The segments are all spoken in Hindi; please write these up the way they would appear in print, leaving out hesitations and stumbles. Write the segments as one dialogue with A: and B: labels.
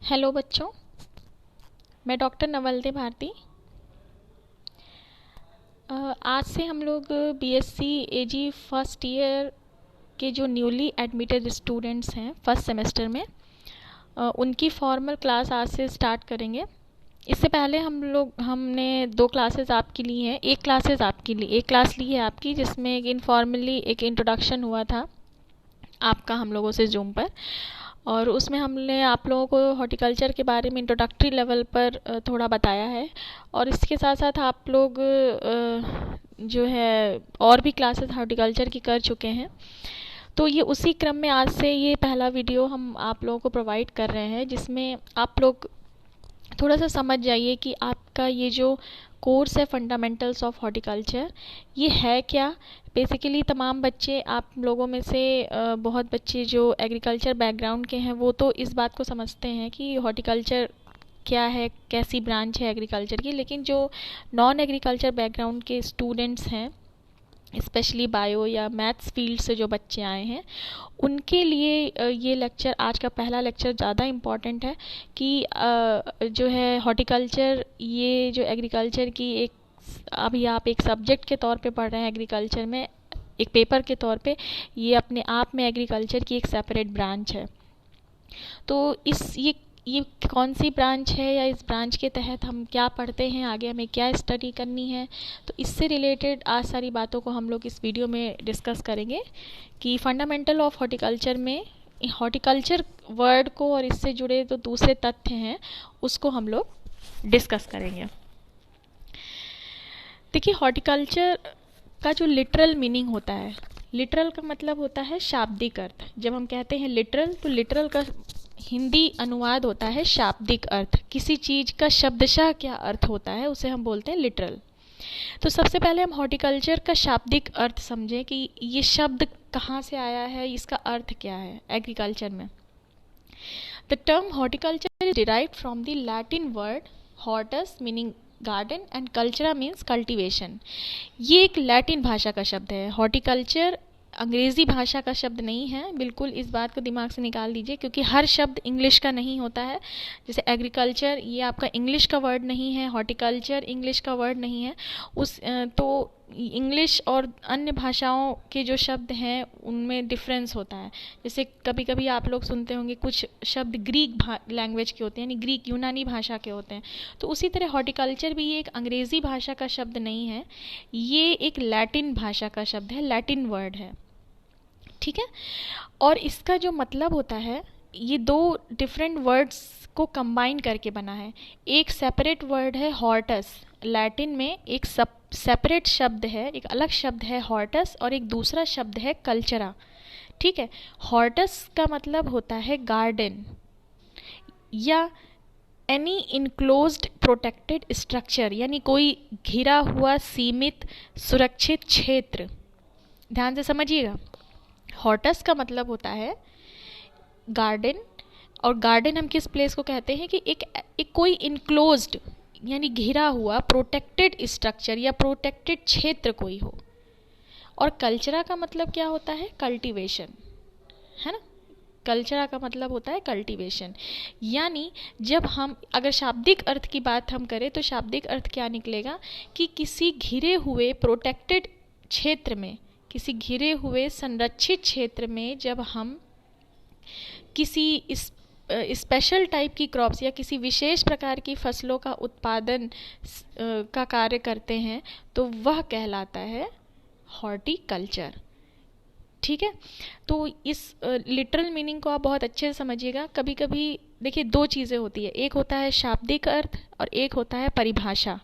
A: हेलो बच्चों, मैं डॉक्टर नवलदे भारती। आज से हम लोग बीएससी एजी फर्स्ट ईयर के जो न्यूली एडमिटेड स्टूडेंट्स हैं फर्स्ट सेमेस्टर में, उनकी फॉर्मल क्लास आज से स्टार्ट करेंगे। इससे पहले हमने दो क्लासेस आपकी ली हैं। एक क्लास ली है आपकी, जिसमें एक इनफॉर्मली एक इंट्रोडक्शन हुआ था आपका हम लोगों से जूम पर, और उसमें हमने आप लोगों को हॉर्टिकल्चर के बारे में इंट्रोडक्टरी लेवल पर थोड़ा बताया है। और इसके साथ साथ आप लोग जो है और भी क्लासेस हॉर्टिकल्चर की कर चुके हैं। तो ये उसी क्रम में आज से ये पहला वीडियो हम आप लोगों को प्रोवाइड कर रहे हैं, जिसमें आप लोग थोड़ा सा समझ जाइए कि आपका ये जो कोर्स है फंडामेंटल्स ऑफ हॉर्टिकल्चर, ये है क्या। बेसिकली तमाम बच्चे, आप लोगों में से बहुत बच्चे जो एग्रीकल्चर बैकग्राउंड के हैं वो तो इस बात को समझते हैं कि हॉर्टिकल्चर क्या है, कैसी ब्रांच है एग्रीकल्चर की। लेकिन जो नॉन एग्रीकल्चर बैकग्राउंड के स्टूडेंट्स हैं, स्पेशली बायो या मैथ्स फील्ड से जो बच्चे आए हैं, उनके लिए ये लेक्चर, आज का पहला लेक्चर ज़्यादा इम्पॉर्टेंट है कि जो है हॉर्टिकल्चर, ये जो एग्रीकल्चर की एक, अभी आप एक सब्जेक्ट के तौर पे पढ़ रहे हैं एग्रीकल्चर में, एक पेपर के तौर पे, ये अपने आप में एग्रीकल्चर की एक सेपरेट ब्रांच है। तो ये कौन सी ब्रांच है, या इस ब्रांच के तहत हम क्या पढ़ते हैं, आगे हमें क्या स्टडी करनी है, तो इससे रिलेटेड आज सारी बातों को हम लोग इस वीडियो में डिस्कस करेंगे कि फंडामेंटल ऑफ हॉर्टिकल्चर में हॉर्टिकल्चर वर्ड को और इससे जुड़े जो दूसरे तथ्य हैं उसको हम लोग डिस्कस करेंगे। देखिए, हॉर्टिकल्चर का जो लिटरल मीनिंग होता है, लिटरल का मतलब होता है शाब्दिक अर्थ। जब हम कहते हैं लिटरल, तो लिटरल का हिंदी अनुवाद होता है शाब्दिक अर्थ। किसी चीज़ का शब्दशः क्या अर्थ होता है उसे हम बोलते हैं लिटरल। तो सबसे पहले हम हॉर्टिकल्चर का शाब्दिक अर्थ समझें कि ये शब्द कहाँ से आया है, इसका अर्थ क्या है एग्रीकल्चर में। The term horticulture is derived from the Latin word hortus meaning garden and cultura means cultivation. ये एक लैटिन भाषा का शब्द है। हॉर्टिकल्चर अंग्रेज़ी भाषा का शब्द नहीं है, बिल्कुल इस बात को दिमाग से निकाल दीजिए, क्योंकि हर शब्द इंग्लिश का नहीं होता है। जैसे एग्रीकल्चर, ये आपका इंग्लिश का वर्ड नहीं है, हॉर्टिकल्चर इंग्लिश का वर्ड नहीं है। तो इंग्लिश और अन्य भाषाओं के जो शब्द हैं उनमें डिफरेंस होता है। जैसे कभी कभी आप लोग सुनते होंगे कुछ शब्द ग्रीक लैंग्वेज के होते हैं, यानी ग्रीक यूनानी भाषा के होते हैं। तो उसी तरह हॉर्टिकल्चर भी ये एक अंग्रेज़ी भाषा का शब्द नहीं है, ये एक लैटिन भाषा का शब्द है, लैटिन वर्ड है, ठीक है। और इसका जो मतलब होता है, ये दो डिफरेंट वर्ड्स को कंबाइन करके बना है। एक सेपरेट वर्ड है हॉर्टस, लैटिन में एक सेपरेट शब्द है, एक अलग शब्द है हॉर्टस, और एक दूसरा शब्द है कल्चरा, ठीक है। हॉर्टस का मतलब होता है गार्डन या एनी इनक्लोज्ड प्रोटेक्टेड स्ट्रक्चर, यानी कोई घिरा हुआ सीमित सुरक्षित क्षेत्र। ध्यान से समझिएगा, हॉर्टस का मतलब होता है गार्डन, और गार्डन हम किस प्लेस को कहते हैं कि एक कोई इनक्लोज्ड यानी घिरा हुआ प्रोटेक्टेड स्ट्रक्चर या प्रोटेक्टेड क्षेत्र कोई हो। और कल्चरा का मतलब क्या होता है, कल्टीवेशन, है ना। कल्चरा का मतलब होता है कल्टीवेशन। यानी जब हम अगर शाब्दिक अर्थ की बात हम करें, तो शाब्दिक अर्थ क्या निकलेगा कि किसी घिरे हुए प्रोटेक्टेड क्षेत्र में, किसी घिरे हुए संरक्षित क्षेत्र में जब हम किसी स्पेशल टाइप की क्रॉप्स या किसी विशेष प्रकार की फसलों का उत्पादन का कार्य करते हैं, तो वह कहलाता है हॉर्टिकल्चर, ठीक है। तो इस लिटरल मीनिंग को आप बहुत अच्छे से समझिएगा। कभी कभी देखिए, दो चीज़ें होती है, एक होता है शाब्दिक अर्थ और एक होता है परिभाषा।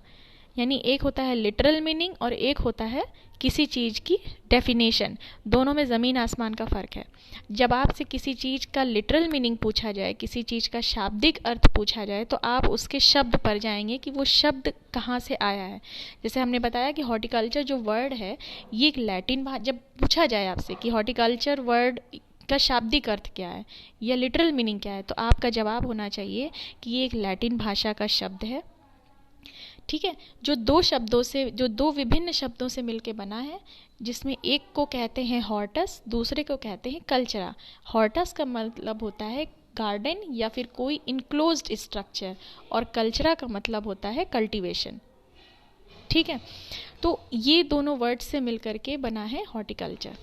A: यानी एक होता है लिटरल मीनिंग और एक होता है किसी चीज़ की डेफिनेशन। दोनों में ज़मीन आसमान का फ़र्क है। जब आपसे किसी चीज़ का लिटरल मीनिंग पूछा जाए, किसी चीज़ का शाब्दिक अर्थ पूछा जाए, तो आप उसके शब्द पर जाएंगे कि वो शब्द कहाँ से आया है। जैसे हमने बताया कि हॉर्टिकल्चर जो वर्ड है, ये एक लैटिन जब पूछा जाए आपसे कि हॉर्टिकल्चर वर्ड का शाब्दिक अर्थ क्या है या लिटरल मीनिंग क्या है, तो आपका जवाब होना चाहिए कि ये एक लैटिन भाषा का शब्द है, ठीक है, जो दो विभिन्न शब्दों से मिलके बना है, जिसमें एक को कहते हैं हॉर्टस, दूसरे को कहते हैं कल्चरा। हॉर्टस का मतलब होता है गार्डन या फिर कोई इनक्लोज्ड स्ट्रक्चर, और कल्चरा का मतलब होता है कल्टीवेशन। ठीक है, तो ये दोनों वर्ड से मिलकर के बना है हॉर्टिकल्चर।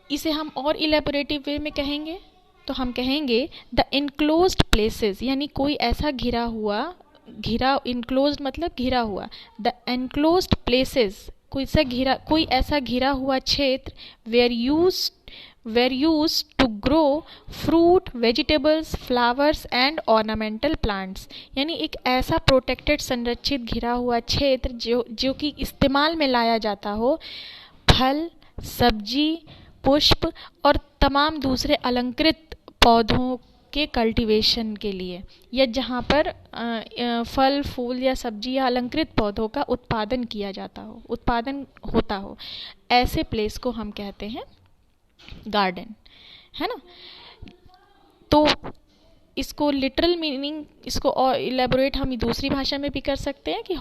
A: इसे हम और इलेबोरेटिव वे में कहेंगे तो हम कहेंगे द इनक्लोज्ड प्लेसेस, यानी कोई ऐसा इनक्लोज्ड मतलब घिरा हुआ, द एनक्लोज्ड प्लेसेस कोई ऐसा घिरा हुआ क्षेत्र where use to grow fruit, vegetables, flowers and ornamental plants, यानी एक ऐसा प्रोटेक्टेड संरक्षित घिरा हुआ क्षेत्र जो कि इस्तेमाल में लाया जाता हो फल, सब्जी, पुष्प और तमाम दूसरे अलंकृत पौधों के कल्टीवेशन के लिए, या जहाँ पर फल, फूल या सब्जी या अलंकृत पौधों का उत्पादन होता हो, ऐसे प्लेस को हम कहते हैं गार्डन, है ना। तो इसको लिटरल मीनिंग, इसको और इलेबोरेट हम दूसरी भाषा में भी कर सकते हैं कि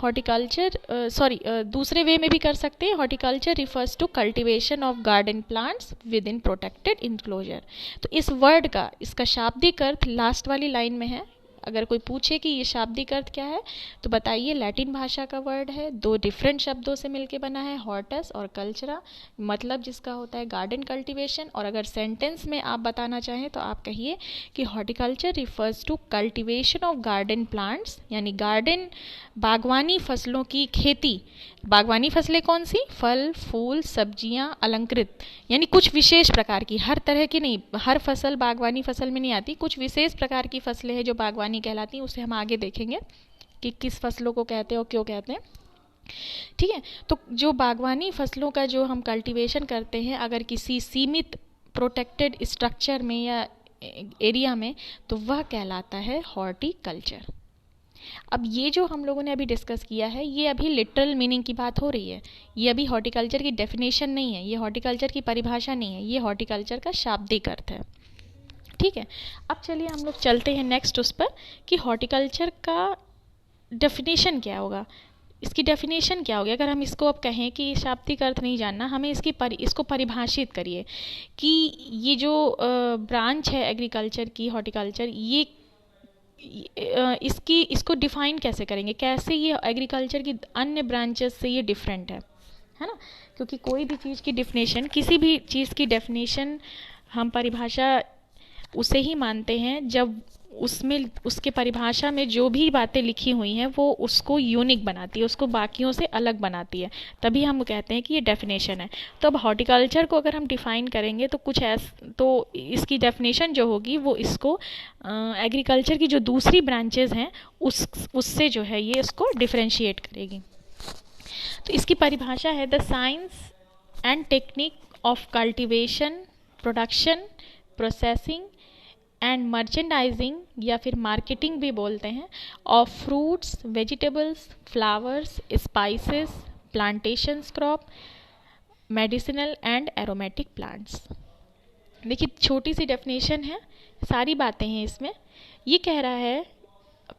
A: दूसरे वे में भी कर सकते हैं। Horticulture refers to cultivation of garden plants with in protected enclosure. तो इस वर्ड का, इसका शाब्दिक अर्थ लास्ट वाली लाइन में है। अगर कोई पूछे कि ये शाब्दिक अर्थ क्या है तो बताइए, लैटिन भाषा का वर्ड है, दो डिफरेंट शब्दों से मिलके बना है, हॉर्टस और कल्चरा, मतलब जिसका होता है गार्डन कल्टीवेशन। और अगर सेंटेंस में आप बताना चाहें तो आप कहिए कि horticulture refers to cultivation of garden plants, यानी गार्डन बागवानी फसलों की खेती। बागवानी फसलें कौन सी? फल, फूल, सब्जियां, अलंकृत, यानी कुछ विशेष प्रकार की, हर तरह की नहीं, हर फसल बागवानी फसल में नहीं आती, कुछ विशेष प्रकार की फसलें हैं जो बागवानी कहलाती हैं। उसे हम आगे देखेंगे कि किस फसलों को कहते हैं और क्यों कहते हैं। ठीक है, तो जो बागवानी फसलों का जो हम कल्टीवेशन करते हैं अगर किसी सीमित प्रोटेक्टेड स्ट्रक्चर में या एरिया में, तो वह कहलाता है हॉर्टिकल्चर। अब ये जो हम लोगों ने अभी डिस्कस किया है ये अभी लिटरल मीनिंग की बात हो रही है, ये अभी हॉर्टिकल्चर की डेफिनेशन नहीं है, ये हॉर्टिकल्चर की परिभाषा नहीं है, ये हॉर्टिकल्चर का शाब्दिक अर्थ है। ठीक है, अब चलिए हम लोग चलते हैं नेक्स्ट उस पर कि हॉर्टिकल्चर का डेफिनेशन क्या होगा, इसकी डेफिनेशन क्या होगी। अगर हम इसको अब कहें कि शाब्दिक अर्थ नहीं जानना, हमें इसको परिभाषित करिए कि ये जो ब्रांच है एग्रीकल्चर की, हॉर्टिकल्चर, ये इसको डिफाइन कैसे करेंगे, कैसे ये एग्रीकल्चर की अन्य ब्रांचेस से ये डिफरेंट है ना। क्योंकि कोई भी चीज़ की डेफिनेशन, किसी भी चीज़ की डेफिनेशन हम परिभाषा उसे ही मानते हैं जब उसमें, उसके परिभाषा में जो भी बातें लिखी हुई हैं वो उसको यूनिक बनाती है, उसको बाकियों से अलग बनाती है, तभी हम कहते हैं कि ये डेफिनेशन है। तो अब हॉर्टिकल्चर को अगर हम डिफ़ाइन करेंगे तो तो इसकी डेफिनेशन जो होगी वो इसको एग्रीकल्चर की जो दूसरी ब्रांचेज हैं उससे जो है ये इसको डिफ्रेंशिएट करेगी। तो इसकी परिभाषा है the science and technique of cultivation, production, processing and merchandising या फिर मार्केटिंग भी बोलते हैं, of fruits, vegetables, flowers, spices, plantations crop, medicinal and aromatic plants. देखिए छोटी सी डेफिनेशन है, सारी बातें हैं इसमें। ये कह रहा है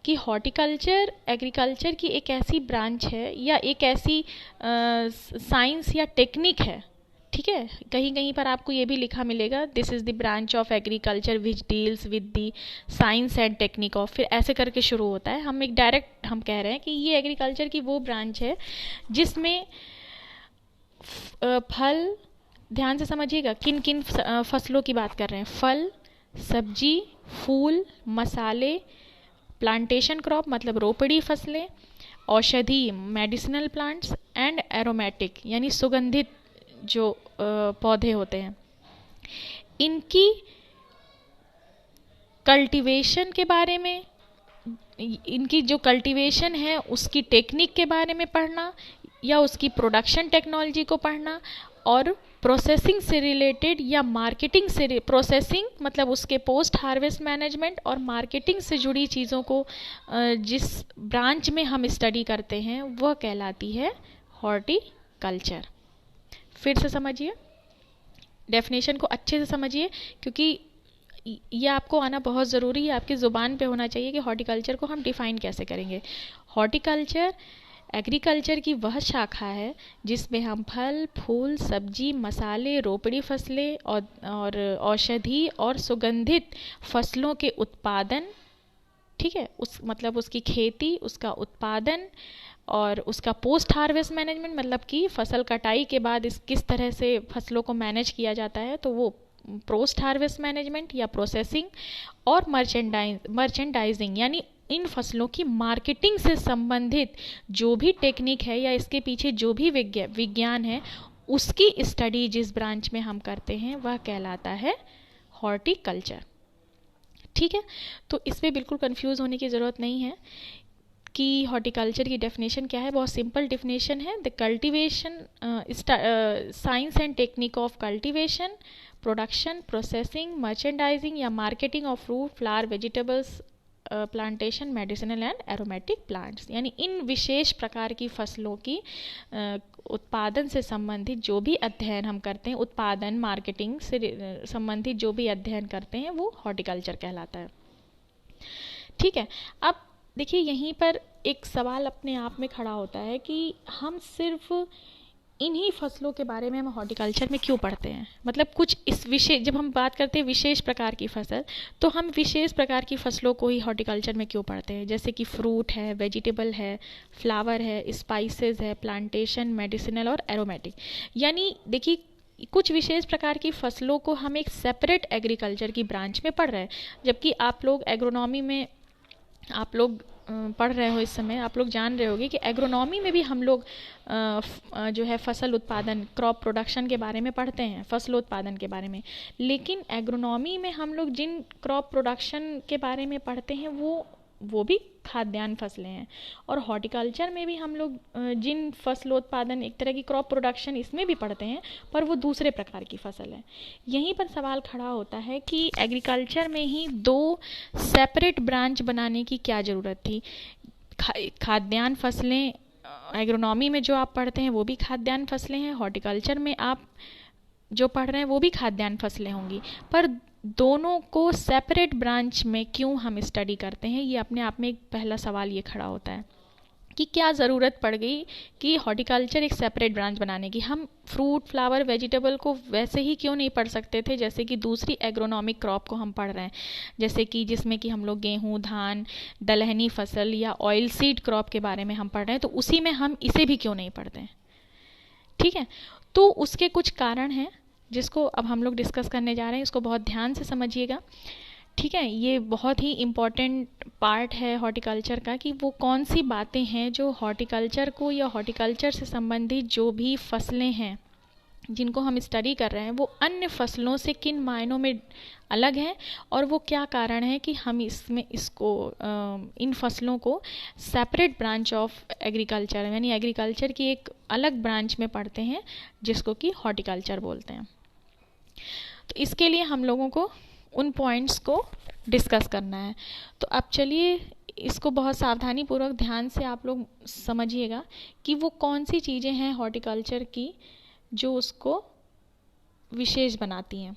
A: कि हॉर्टिकल्चर एग्रीकल्चर की एक ऐसी ब्रांच है या एक ऐसी साइंस या टेक्निक है। ठीक है, कहीं कहीं पर आपको ये भी लिखा मिलेगा, this is the branch of agriculture which deals with the science and technique of, फिर ऐसे करके शुरू होता है। हम एक डायरेक्ट हम कह रहे हैं कि ये एग्रीकल्चर की वो ब्रांच है जिसमें फल, ध्यान से समझिएगा किन किन फसलों की बात कर रहे हैं, फल, सब्जी, फूल, मसाले, प्लांटेशन क्रॉप मतलब रोपड़ी फसलें, औषधि मेडिसिनल प्लांट्स एंड एरोमेटिक यानी सुगंधित जो पौधे होते हैं, इनकी कल्टीवेशन के बारे में, इनकी जो कल्टीवेशन है उसकी टेक्निक के बारे में पढ़ना या उसकी प्रोडक्शन टेक्नोलॉजी को पढ़ना, और प्रोसेसिंग से रिलेटेड या मार्केटिंग से, प्रोसेसिंग मतलब उसके पोस्ट हार्वेस्ट मैनेजमेंट और मार्केटिंग से जुड़ी चीज़ों को जिस ब्रांच में हम स्टडी करते हैं वह कहलाती है हॉर्टिकल्चर। फिर से समझिए, डेफिनेशन को अच्छे से समझिए क्योंकि ये आपको आना बहुत ज़रूरी है, आपकी ज़ुबान पे होना चाहिए कि हॉर्टिकल्चर को हम डिफ़ाइन कैसे करेंगे। हॉर्टिकल्चर एग्रीकल्चर की वह शाखा है जिसमें हम फल, फूल, सब्जी, मसाले, रोपड़ी फसलें और औषधि और सुगंधित फसलों के उत्पादन, ठीक है, उस मतलब उसकी खेती, उसका उत्पादन और उसका पोस्ट हार्वेस्ट मैनेजमेंट, मतलब कि फसल कटाई के बाद इस किस तरह से फसलों को मैनेज किया जाता है, तो वो पोस्ट हार्वेस्ट मैनेजमेंट या प्रोसेसिंग, और मर्चेंडाइजिंग यानी इन फसलों की मार्केटिंग से संबंधित जो भी टेक्निक है या इसके पीछे जो भी विज्ञान है, उसकी स्टडी जिस ब्रांच में हम करते हैं वह कहलाता है हॉर्टिकल्चर। ठीक है, तो इसमें बिल्कुल कंफ्यूज होने की ज़रूरत नहीं है कि हॉर्टिकल्चर की डेफिनेशन क्या है। बहुत सिंपल डेफिनेशन है, the cultivation science and technique of cultivation, production, processing, merchandising या marketing of fruit, flower, vegetables, plantation, medicinal and aromatic plants, यानी इन विशेष प्रकार की फसलों की उत्पादन से संबंधित जो भी अध्ययन हम करते हैं, उत्पादन मार्केटिंग से संबंधित जो भी अध्ययन करते हैं वो हॉर्टिकल्चर कहलाता है। ठीक है, अब देखिए यहीं पर एक सवाल अपने आप में खड़ा होता है कि हम सिर्फ इन्हीं फसलों के बारे में हम हॉर्टिकल्चर में क्यों पढ़ते हैं, मतलब कुछ इस विशेष, जब हम बात करते हैं विशेष प्रकार की फसल, तो हम विशेष प्रकार की फसलों को ही हॉर्टिकल्चर में क्यों पढ़ते हैं, जैसे कि फ्रूट है, वेजिटेबल है, फ्लावर है, स्पाइसेस है, प्लांटेशन, मेडिसिनल और एरोमेटिक। यानी देखिए कुछ विशेष प्रकार की फसलों को हम एक सेपरेट एग्रीकल्चर की ब्रांच में पढ़ रहे हैं, जबकि आप लोग एग्रोनॉमी में आप लोग पढ़ रहे हो, इस समय आप लोग जान रहे होगे कि एग्रोनॉमी में भी हम लोग जो है फसल उत्पादन, क्रॉप प्रोडक्शन के बारे में पढ़ते हैं, फसल उत्पादन के बारे में। लेकिन एग्रोनॉमी में हम लोग जिन क्रॉप प्रोडक्शन के बारे में पढ़ते हैं वो भी खाद्यान्न फसलें हैं, और हॉर्टिकल्चर में भी हम लोग जिन फसलोत्पादन, एक तरह की क्रॉप प्रोडक्शन इसमें भी पढ़ते हैं, पर वो दूसरे प्रकार की फसल है। यहीं पर सवाल खड़ा होता है कि एग्रीकल्चर में ही दो सेपरेट ब्रांच बनाने की क्या ज़रूरत थी। खाद्यान्न फसलें एग्रोनॉमी में जो आप पढ़ते हैं वो भी खाद्यान्न फसलें हैं, हॉर्टिकल्चर में आप जो पढ़ रहे हैं वो भी खाद्यान्न फसलें होंगी, पर दोनों को सेपरेट ब्रांच में क्यों हम स्टडी करते हैं, ये अपने आप में एक पहला सवाल ये खड़ा होता है कि क्या ज़रूरत पड़ गई कि हॉर्टिकल्चर एक सेपरेट ब्रांच बनाने की। हम फ्रूट, फ्लावर, वेजिटेबल को वैसे ही क्यों नहीं पढ़ सकते थे जैसे कि दूसरी एग्रोनॉमिक क्रॉप को हम पढ़ रहे हैं, जैसे कि जिसमें कि हम लोग गेहूँ, धान, दलहनी फसल या ऑयल सीड क्रॉप के बारे में हम पढ़ रहे हैं, तो उसी में हम इसे भी क्यों नहीं पढ़ते हैं। ठीक है, तो उसके कुछ कारण हैं जिसको अब हम लोग डिस्कस करने जा रहे हैं, इसको बहुत ध्यान से समझिएगा। ठीक है, ये बहुत ही इम्पॉर्टेंट पार्ट है हॉर्टिकल्चर का कि वो कौन सी बातें हैं जो हॉर्टिकल्चर को या हॉर्टिकल्चर से संबंधित जो भी फसलें हैं जिनको हम स्टडी कर रहे हैं वो अन्य फसलों से किन मायनों में अलग हैं, और वो क्या कारण है कि हम इन फसलों को सेपरेट ब्रांच ऑफ एग्रीकल्चर यानी एग्रीकल्चर की एक अलग ब्रांच में पढ़ते हैं जिसको कि हॉर्टिकल्चर बोलते हैं। तो इसके लिए हम लोगों को उन पॉइंट्स को डिस्कस करना है। तो अब चलिए इसको बहुत सावधानी पूर्वक ध्यान से आप लोग समझिएगा कि वो कौन सी चीज़ें हैं हॉर्टिकल्चर की जो उसको विशेष बनाती हैं।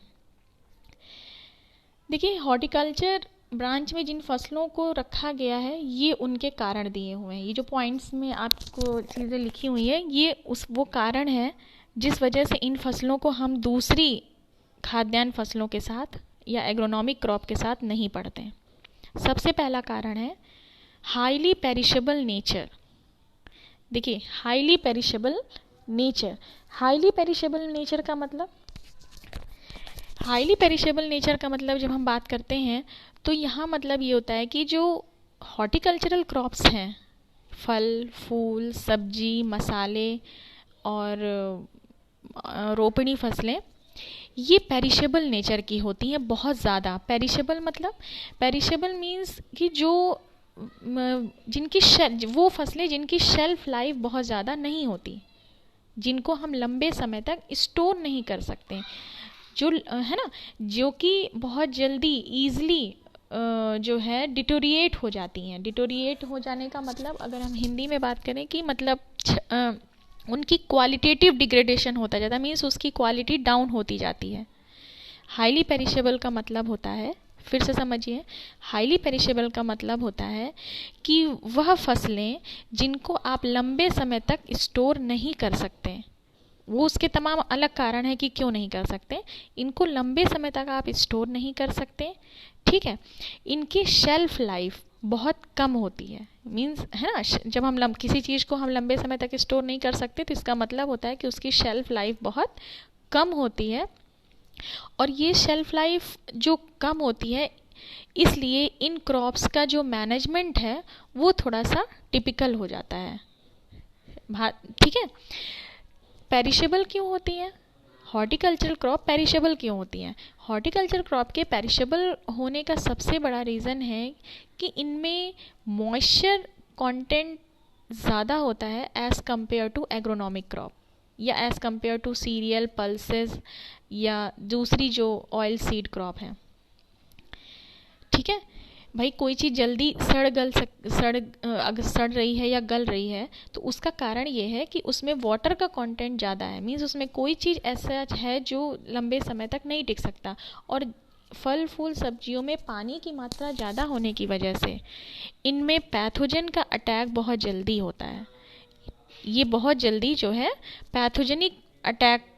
A: देखिए हॉर्टिकल्चर ब्रांच में जिन फसलों को रखा गया है ये उनके कारण दिए हुए हैं। ये जो पॉइंट्स में आपको चीज़ें लिखी हुई है ये वो कारण है जिस वजह से इन फसलों को हम दूसरी खाद्यान्न फसलों के साथ या एग्रोनॉमिक क्रॉप के साथ नहीं पढ़ते हैं। सबसे पहला कारण है हाईली पेरिशेबल नेचर। देखिए highly perishable nature, highly perishable nature का मतलब, हाईली पेरिशेबल नेचर का मतलब जब हम बात करते हैं तो यहाँ मतलब ये होता है कि जो हॉर्टिकल्चरल क्रॉप्स हैं, फल, फूल, सब्जी, मसाले और रोपणी फसलें, ये पेरिशेबल नेचर की होती हैं बहुत ज़्यादा। पेरिशेबल मतलब, पेरिशेबल मीन्स कि जो वो फसलें जिनकी शेल्फ लाइफ बहुत ज़्यादा नहीं होती, जिनको हम लंबे समय तक स्टोर नहीं कर सकते, जो है ना, जो कि बहुत जल्दी ईज़िली जो है डिटोरिएट हो जाती हैं। डिटोरिएट हो जाने का मतलब अगर हम हिंदी में बात करें कि मतलब उनकी क्वालिटेटिव डिग्रेडेशन होता जाता है, मीन्स उसकी क्वालिटी डाउन होती जाती है। हाईली पेरिशेबल का मतलब होता है फिर से समझिए, हाईली पेरिशेबल का मतलब होता है कि वह फसलें जिनको आप लंबे समय तक स्टोर नहीं कर सकते। वो उसके तमाम अलग कारण है कि क्यों नहीं कर सकते। इनको लंबे समय तक आप स्टोर नहीं कर सकते, ठीक है। इनकी शेल्फ लाइफ बहुत कम होती है, मीन्स है ना, जब हम किसी चीज़ को हम लंबे समय तक स्टोर नहीं कर सकते तो इसका मतलब होता है कि उसकी शेल्फ लाइफ बहुत कम होती है। और ये शेल्फ लाइफ जो कम होती है, इसलिए इन क्रॉप्स का जो मैनेजमेंट है वो थोड़ा सा टिपिकल हो जाता है, ठीक है। पेरिशेबल क्यों होती हैं? हॉर्टिकल्चरल क्रॉप पेरिशेबल क्यों होती हैं? हॉर्टिकल्चर क्रॉप के पेरिशेबल होने का सबसे बड़ा रीज़न है कि इनमें मॉइस्चर कंटेंट ज़्यादा होता है as compare to agronomic crop, या as compare to cereal, pulses या दूसरी जो ऑयल सीड क्रॉप है, ठीक है। भाई कोई चीज़ जल्दी अगर सड़ रही है या गल रही है तो उसका कारण ये है कि उसमें वाटर का कंटेंट ज़्यादा है, मीन्स उसमें कोई चीज़ ऐसा है जो लंबे समय तक नहीं टिक सकता। और फल फूल सब्जियों में पानी की मात्रा ज़्यादा होने की वजह से इनमें पैथोजन का अटैक बहुत जल्दी होता है। ये बहुत जल्दी जो है पैथोजेनिक अटैक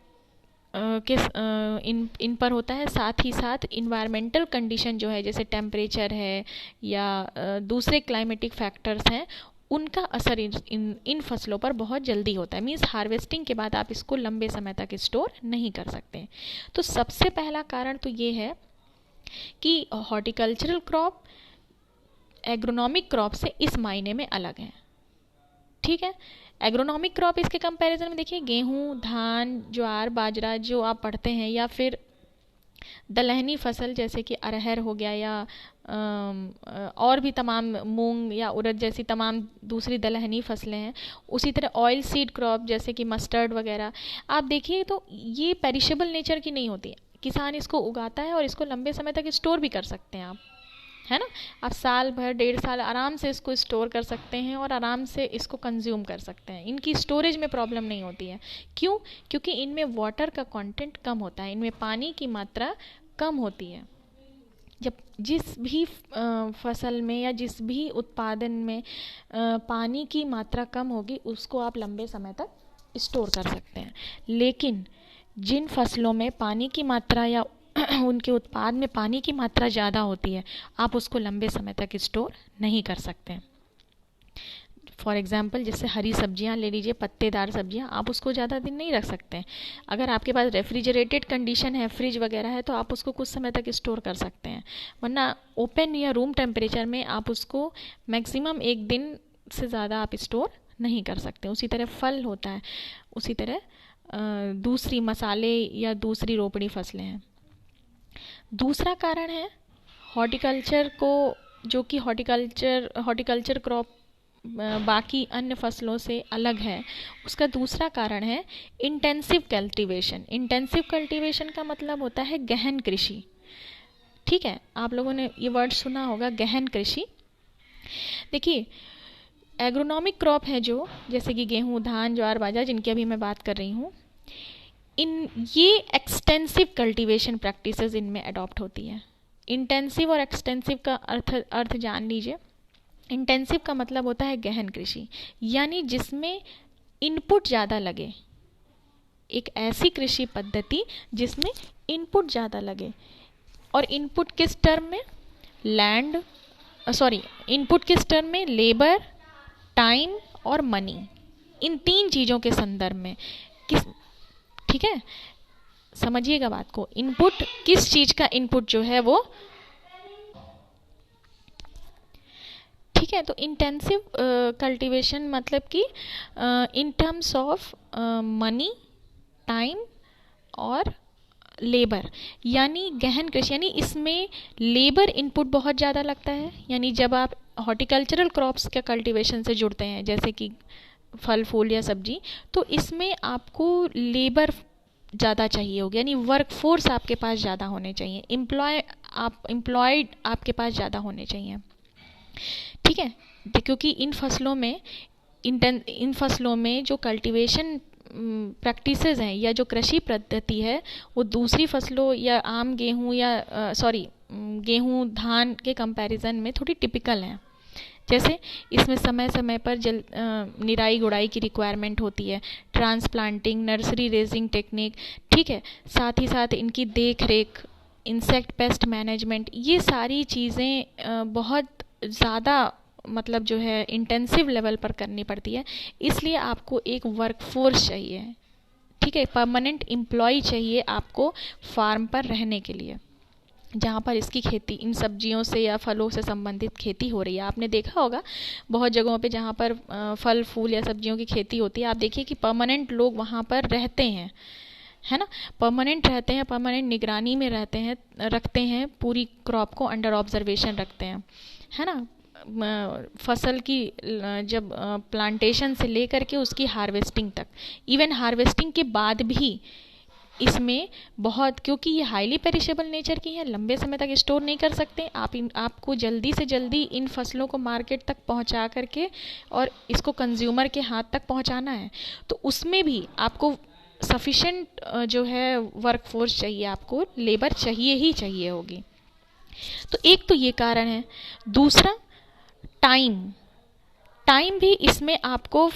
A: इन पर होता है। साथ ही साथ इन्वायरमेंटल कंडीशन जो है, जैसे टेम्परेचर है या दूसरे क्लाइमेटिक फैक्टर्स हैं, उनका असर इन फसलों पर बहुत जल्दी होता है। मीन्स हार्वेस्टिंग के बाद आप इसको लंबे समय तक स्टोर नहीं कर सकते। तो सबसे पहला कारण तो ये है कि हॉर्टिकल्चरल क्रॉप एग्रोनॉमिक क्रॉप से इस मायने में अलग है, ठीक है। एग्रोनॉमिक क्रॉप इसके कंपैरिजन में देखिए, गेहूं, धान, ज्वार, बाजरा जो आप पढ़ते हैं, या फिर दलहनी फसल जैसे कि अरहर हो गया, या और भी तमाम मूंग या उड़द जैसी तमाम दूसरी दलहनी फसलें हैं। उसी तरह ऑयल सीड क्रॉप जैसे कि मस्टर्ड वगैरह आप देखिए तो ये पेरिशेबल नेचर की नहीं होती है। किसान इसको उगाता है और इसको लंबे समय तक स्टोर भी कर सकते हैं आप, है ना। आप साल भर, 1.5 साल आराम से इसको स्टोर कर सकते हैं और आराम से इसको कंज्यूम कर सकते हैं। इनकी स्टोरेज में प्रॉब्लम नहीं होती है। क्यों? क्योंकि इनमें वाटर का कंटेंट कम होता है, इनमें पानी की मात्रा कम होती है। जब जिस भी फसल में या जिस भी उत्पादन में पानी की मात्रा कम होगी उसको आप लंबे समय तक स्टोर कर सकते हैं। लेकिन जिन फसलों में पानी की मात्रा या उनके उत्पाद में पानी की मात्रा ज़्यादा होती है, आप उसको लंबे समय तक स्टोर नहीं कर सकते। फॉर एग्ज़ाम्पल जैसे हरी सब्जियां ले लीजिए, पत्तेदार सब्जियां, आप उसको ज़्यादा दिन नहीं रख सकते। अगर आपके पास रेफ्रिजरेटेड कंडीशन है, फ्रिज वगैरह है, तो आप उसको कुछ समय तक स्टोर कर सकते हैं। वरना ओपन या रूम टेम्परेचर में आप उसको मैक्सिमम 1 दिन से ज़्यादा आप स्टोर नहीं कर सकते। उसी तरह फल होता है, उसी तरह दूसरी मसाले या दूसरी रोपड़ी फसलें हैं। दूसरा कारण है हॉर्टिकल्चर को, जो कि हॉर्टिकल्चर क्रॉप बाकी अन्य फसलों से अलग है। उसका दूसरा कारण है इंटेंसिव कल्टीवेशन। इंटेंसिव कल्टीवेशन का मतलब होता है गहन कृषि, ठीक है। आप लोगों ने ये वर्ड सुना होगा, गहन कृषि। देखिए एग्रोनॉमिक क्रॉप है जो, जैसे कि गेहूं, धान, ज्वार, बाजरा, जिनकी अभी मैं बात कर रही हूँ, ये एक्सटेंसिव कल्टीवेशन प्रैक्टिसेस इनमें अडॉप्ट होती है। इंटेंसिव और एक्सटेंसिव का अर्थ जान लीजिए। इंटेंसिव का मतलब होता है गहन कृषि, यानी जिसमें इनपुट ज़्यादा लगे। एक ऐसी कृषि पद्धति जिसमें इनपुट ज़्यादा लगे। और इनपुट किस टर्म में? इनपुट किस टर्म में? लेबर, टाइम और मनी, इन 3 चीज़ों के संदर्भ में ठीक है, समझिएगा बात को। इनपुट, किस चीज़ का इनपुट जो है वो, ठीक है। तो इंटेंसिव कल्टीवेशन मतलब कि in terms of money, time और लेबर, यानी गहन कृषि, यानी इसमें लेबर इनपुट बहुत ज़्यादा लगता है। यानी जब आप हॉर्टिकल्चरल क्रॉप्स के कल्टीवेशन से जुड़ते हैं, जैसे कि फल फूल या सब्जी, तो इसमें आपको लेबर ज़्यादा चाहिए होगी, यानी वर्क फोर्स आपके पास ज़्यादा होने चाहिए, एम्प्लॉयड आपके पास ज़्यादा होने चाहिए, ठीक है। क्योंकि इन फसलों में जो कल्टीवेशन प्रैक्टिसेस हैं या जो कृषि पद्धति है वो दूसरी फसलों या आम गेहूं या गेहूँ धान के कंपैरिजन में थोड़ी टिपिकल हैं। जैसे इसमें समय समय पर निराई गुड़ाई की रिक्वायरमेंट होती है, ट्रांसप्लांटिंग, नर्सरी रेजिंग टेक्निक, ठीक है, साथ ही साथ इनकी देख रेख, इंसेक्ट पेस्ट मैनेजमेंट, ये सारी चीज़ें बहुत ज़्यादा मतलब जो है इंटेंसिव लेवल पर करनी पड़ती है। इसलिए आपको एक वर्कफोर्स चाहिए, ठीक है, परमानेंट एम्प्लॉय चाहिए आपको फार्म पर रहने के लिए, जहाँ पर इसकी खेती, इन सब्जियों से या फलों से संबंधित खेती हो रही है। आपने देखा होगा बहुत जगहों पे जहाँ पर फल फूल या सब्जियों की खेती होती है, आप देखिए कि परमानेंट लोग वहाँ पर रहते हैं, है ना, परमानेंट रहते हैं, परमानेंट निगरानी में रहते हैं, रखते हैं, पूरी क्रॉप को अंडर ऑब्जर्वेशन रखते हैं, है ना। फसल की जब प्लांटेशन से लेकर के उसकी हार्वेस्टिंग तक, इवन हार्वेस्टिंग के बाद भी इसमें बहुत, क्योंकि ये हाईली पेरिशेबल नेचर की है, लंबे समय तक स्टोर नहीं कर सकते आप, आपको जल्दी से जल्दी इन फसलों को मार्केट तक पहुंचा करके और इसको कंज्यूमर के हाथ तक पहुंचाना है। तो उसमें भी आपको सफिशेंट जो है वर्कफोर्स चाहिए, आपको लेबर चाहिए ही चाहिए होगी। तो एक तो ये कारण है। दूसरा टाइम भी इसमें आपको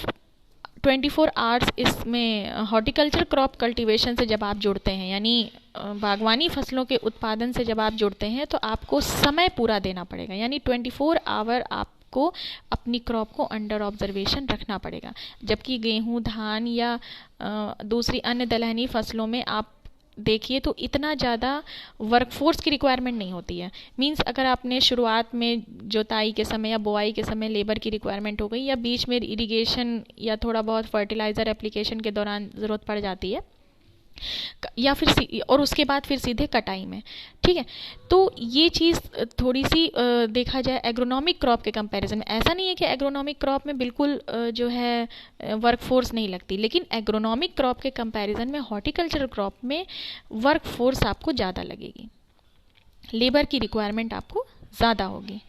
A: 24 आवर्स, इसमें हॉर्टिकल्चर क्रॉप कल्टीवेशन से जब आप जुड़ते हैं, यानी बागवानी फसलों के उत्पादन से जब आप जुड़ते हैं, तो आपको समय पूरा देना पड़ेगा, यानी 24 आवर आपको अपनी क्रॉप को अंडर ऑब्जर्वेशन रखना पड़ेगा। जबकि गेहूं, धान या दूसरी अन्य दलहनी फसलों में आप देखिए तो इतना ज़्यादा वर्कफोर्स की रिक्वायरमेंट नहीं होती है। मींस अगर आपने शुरुआत में जुताई के समय या बुआई के समय लेबर की रिक्वायरमेंट हो गई, या बीच में इरिगेशन या थोड़ा बहुत फर्टिलाइज़र एप्लीकेशन के दौरान ज़रूरत पड़ जाती है, या फिर और उसके बाद फिर सीधे कटाई में, ठीक है। तो ये चीज़ थोड़ी सी देखा जाए एग्रोनॉमिक क्रॉप के कंपैरिजन में, ऐसा नहीं है कि एग्रोनॉमिक क्रॉप में बिल्कुल जो है वर्कफोर्स नहीं लगती, लेकिन एग्रोनॉमिक क्रॉप के कंपैरिजन में हॉर्टिकल्चरल क्रॉप में वर्कफोर्स आपको ज़्यादा लगेगी, लेबर की रिक्वायरमेंट आपको ज़्यादा होगी।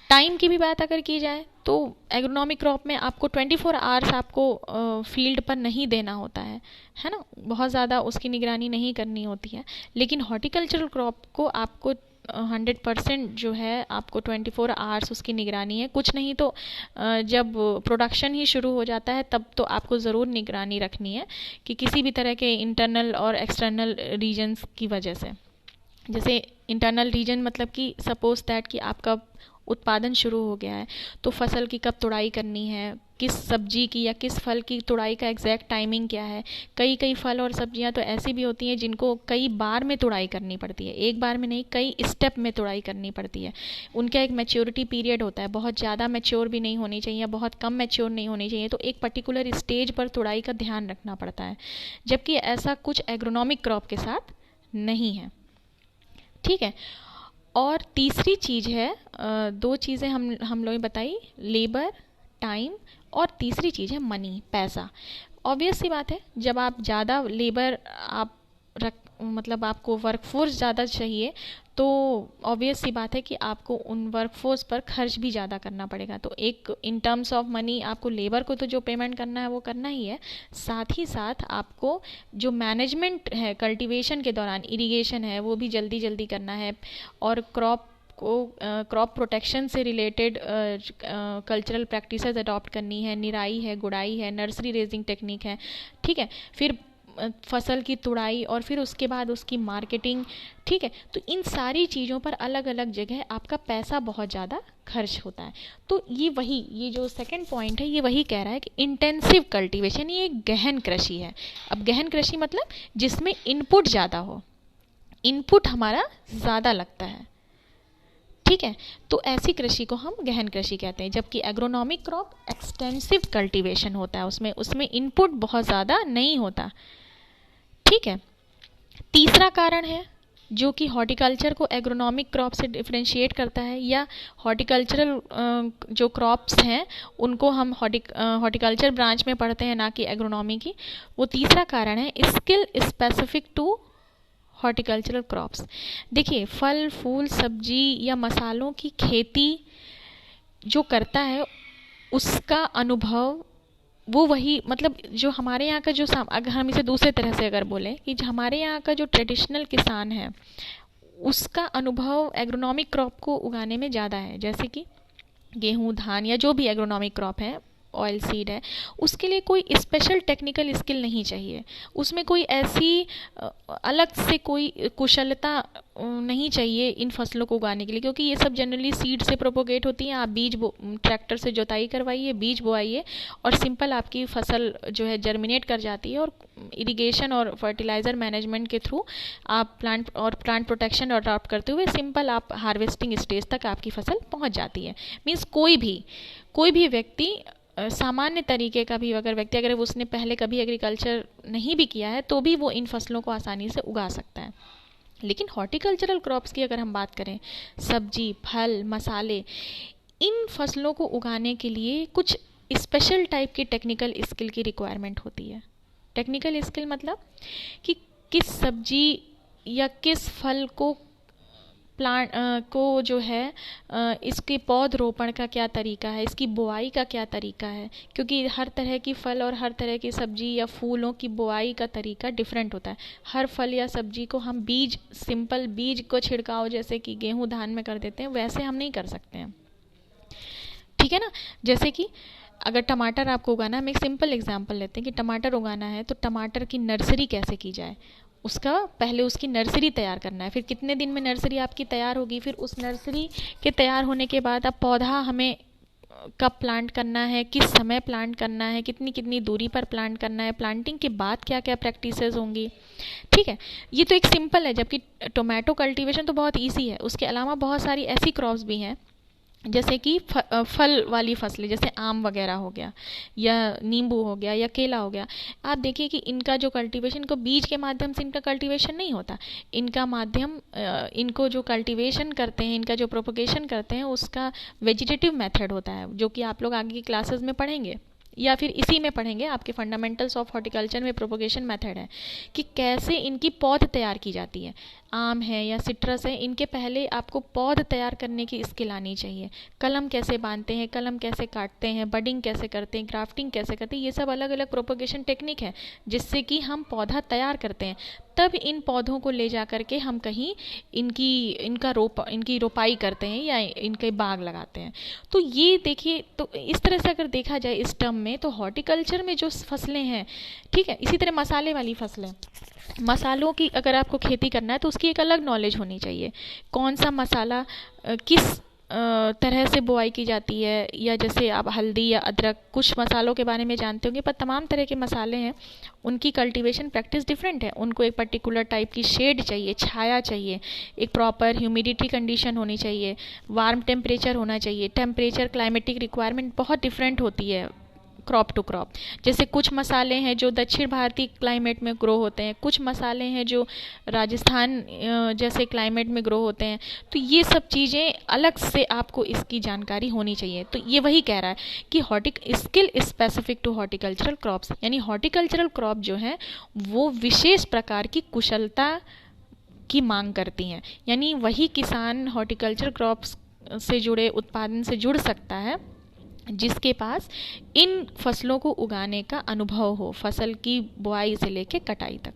A: टाइम की भी बात अगर की जाए तो एग्रोनॉमिक क्रॉप में आपको 24 आवर्स आपको फील्ड पर नहीं देना होता है ना, बहुत ज़्यादा उसकी निगरानी नहीं करनी होती है। लेकिन हॉर्टिकल्चरल क्रॉप को आपको 100% जो है आपको 24 आवर्स उसकी निगरानी है। कुछ नहीं तो जब प्रोडक्शन ही शुरू हो जाता है तब तो आपको ज़रूर निगरानी रखनी है कि किसी भी तरह के इंटरनल और एक्सटर्नल रीजन्स की वजह से, जैसे इंटरनल रीजन मतलब कि सपोज दैट कि आपका उत्पादन शुरू हो गया है, तो फसल की कब तुड़ाई करनी है, किस सब्जी की या किस फल की तुड़ाई का एग्जैक्ट टाइमिंग क्या है। कई फल और सब्जियां तो ऐसी भी होती हैं जिनको कई बार में तुड़ाई करनी पड़ती है, एक बार में नहीं, कई स्टेप में तुड़ाई करनी पड़ती है। उनका एक मैच्योरिटी पीरियड होता है, बहुत ज़्यादा मैच्योर भी नहीं होनी चाहिए, बहुत कम मैच्योर नहीं होनी चाहिए, तो एक पर्टिकुलर स्टेज पर तुड़ाई का ध्यान रखना पड़ता है। जबकि ऐसा कुछ एग्रोनॉमिक क्रॉप के साथ नहीं है, ठीक है। और तीसरी चीज़ है, दो चीज़ें हम लोगों ने बताई, लेबर, टाइम, और तीसरी चीज़ है मनी, पैसा। ऑब्वियस सी बात है, जब आप ज़्यादा लेबर आप मतलब आपको वर्कफोर्स ज़्यादा चाहिए, तो ऑब्वियस सी बात है कि आपको उन वर्कफोर्स पर खर्च भी ज़्यादा करना पड़ेगा। तो एक इन टर्म्स ऑफ मनी आपको लेबर को तो जो पेमेंट करना है वो करना ही है, साथ ही साथ आपको जो मैनेजमेंट है कल्टीवेशन के दौरान, इरिगेशन है, वो भी जल्दी जल्दी करना है, और क्रॉप प्रोटेक्शन से रिलेटेड कल्चरल प्रैक्टिसेस अडॉप्ट करनी है, निराई है, गुड़ाई है, नर्सरी रेजिंग टेक्निक है, ठीक है, फिर फसल की तुड़ाई और फिर उसके बाद उसकी मार्केटिंग, ठीक है। तो इन सारी चीज़ों पर अलग अलग जगह आपका पैसा बहुत ज़्यादा खर्च होता है। तो ये जो सेकंड पॉइंट है ये वही कह रहा है कि इंटेंसिव कल्टीवेशन ये एक गहन कृषि है। अब गहन कृषि मतलब जिसमें इनपुट ज़्यादा हो, इनपुट हमारा ज़्यादा लगता है, ठीक है। तो ऐसी कृषि को हम गहन कृषि कहते हैं। जबकि एग्रोनॉमिक क्रॉप एक्सटेंसिव कल्टीवेशन होता है, उसमें इनपुट बहुत ज़्यादा नहीं होता, ठीक है। तीसरा कारण है जो कि हॉर्टिकल्चर को एग्रोनॉमिक क्रॉप से डिफरेंशिएट करता है, या हॉर्टिकल्चरल जो क्रॉप्स हैं उनको हम हॉर्टिकल्चर ब्रांच में पढ़ते हैं, ना कि एग्रोनॉमी की। वो तीसरा कारण है skill specific to horticultural crops. देखिए, फल फूल सब्जी या मसालों की खेती जो करता है उसका अनुभव वो वही, मतलब जो हमारे यहाँ का अगर हम इसे दूसरे तरह से अगर बोलें कि हमारे यहाँ का जो ट्रेडिशनल किसान है उसका अनुभव एग्रोनॉमिक क्रॉप को उगाने में ज़्यादा है। जैसे कि गेहूँ, धान या जो भी एग्रोनॉमिक क्रॉप है, ऑयल सीड है, उसके लिए कोई स्पेशल टेक्निकल स्किल नहीं चाहिए। उसमें कोई ऐसी अलग से कोई कुशलता नहीं चाहिए इन फसलों को उगाने के लिए, क्योंकि ये सब जनरली सीड से प्रोपोगेट होती हैं। आप बीज ट्रैक्टर से जुताई करवाइए, बीज बोआइए और सिंपल आपकी फसल जो है जर्मिनेट कर जाती है, और इरिगेशन और फर्टिलाइज़र मैनेजमेंट के थ्रू आप प्लांट प्रोटेक्शन अडॉप्ट करते हुए सिंपल आप हार्वेस्टिंग स्टेज तक आपकी फसल पहुंच जाती है। मीन्स कोई भी व्यक्ति सामान्य तरीके का भी अगर उसने पहले कभी एग्रीकल्चर नहीं भी किया है तो भी वो इन फसलों को आसानी से उगा सकता है। लेकिन हॉर्टिकल्चरल क्रॉप्स की अगर हम बात करें, सब्जी, फल, मसाले, इन फसलों को उगाने के लिए कुछ स्पेशल टाइप की टेक्निकल स्किल की रिक्वायरमेंट होती है। टेक्निकल स्किल मतलब कि किस सब्जी या किस फल को प्लांट को जो है इसके पौध रोपण का क्या तरीका है, इसकी बुआई का क्या तरीका है, क्योंकि हर तरह की फल और हर तरह की सब्जी या फूलों की बुआई का तरीका डिफरेंट होता है। हर फल या सब्जी को हम सिंपल बीज को छिड़काव जैसे कि गेहूँ धान में कर देते हैं, वैसे हम नहीं कर सकते हैं। ठीक है ना। जैसे कि अगर टमाटर आपको उगाना है, हम एक सिंपल एग्जांपल लेते हैं कि टमाटर उगाना है तो टमाटर की नर्सरी कैसे की जाए, पहले उसकी नर्सरी तैयार करना है। फिर कितने दिन में नर्सरी आपकी तैयार होगी, फिर उस नर्सरी के तैयार होने के बाद अब पौधा हमें कब प्लांट करना है, किस समय प्लांट करना है, कितनी कितनी दूरी पर प्लांट करना है, प्लांटिंग के बाद क्या क्या प्रैक्टिसेस होंगी। ठीक है, ये तो एक सिंपल है। जबकि टोमेटो कल्टीवेशन तो बहुत ईजी है। उसके अलावा बहुत सारी ऐसी क्रॉप्स भी हैं जैसे कि फल वाली फसलें, जैसे आम वगैरह हो गया या नींबू हो गया या केला हो गया। आप देखिए कि इनका जो कल्टीवेशन को बीज के माध्यम से इनका कल्टीवेशन नहीं होता। इनको जो कल्टीवेशन करते हैं, इनका जो प्रोपगेशन करते हैं, उसका वेजिटेटिव मेथड होता है, जो कि आप लोग आगे की क्लासेस में पढ़ेंगे या फिर इसी में पढ़ेंगे। आपके फंडामेंटल्स ऑफ हॉर्टिकल्चर में प्रोपगेशन मेथड है कि कैसे इनकी पौध तैयार की जाती है। आम है या सिट्रस है, इनके पहले आपको पौध तैयार करने की स्किल आनी चाहिए। कलम कैसे बांधते हैं, कलम कैसे काटते हैं, बडिंग कैसे करते हैं, ग्राफ्टिंग कैसे करते हैं, ये सब अलग अलग प्रोपगेशन टेक्निक है जिससे कि हम पौधा तैयार करते हैं। तब इन पौधों को ले जा करके हम कहीं इनकी रोपाई करते हैं या इनके बाग लगाते हैं। तो ये देखिए, तो इस तरह से अगर देखा जाए इस टर्म में, तो हॉर्टिकल्चर में जो फसलें हैं, ठीक है, इसी तरह मसाले वाली फसलें, मसालों की अगर आपको खेती करना है तो उसकी एक अलग नॉलेज होनी चाहिए। कौन सा मसाला किस तरह से बुआई की जाती है, या जैसे आप हल्दी या अदरक, कुछ मसालों के बारे में जानते होंगे, पर तमाम तरह के मसाले हैं, उनकी कल्टीवेशन प्रैक्टिस डिफरेंट है। उनको एक पर्टिकुलर टाइप की शेड चाहिए, छाया चाहिए, एक प्रॉपर ह्यूमिडिटी कंडीशन होनी चाहिए, वार्म टेम्परेचर होना चाहिए। टेम्परेचर क्लाइमेटिक रिक्वायरमेंट बहुत डिफरेंट होती है क्रॉप टू क्रॉप। जैसे कुछ मसाले हैं जो दक्षिण भारतीय क्लाइमेट में ग्रो होते हैं, कुछ मसाले हैं जो राजस्थान जैसे क्लाइमेट में ग्रो होते हैं। तो ये सब चीज़ें अलग से आपको इसकी जानकारी होनी चाहिए। तो ये वही कह रहा है कि skill specific to horticultural crops, यानी हॉर्टिकल्चरल क्रॉप जो है वो विशेष प्रकार की कुशलता की मांग करती हैं। यानी वही किसान हॉर्टिकल्चर क्रॉप्स से जुड़े उत्पादन से जुड़ सकता है जिसके पास इन फसलों को उगाने का अनुभव हो, फसल की बुआई से लेके कटाई तक,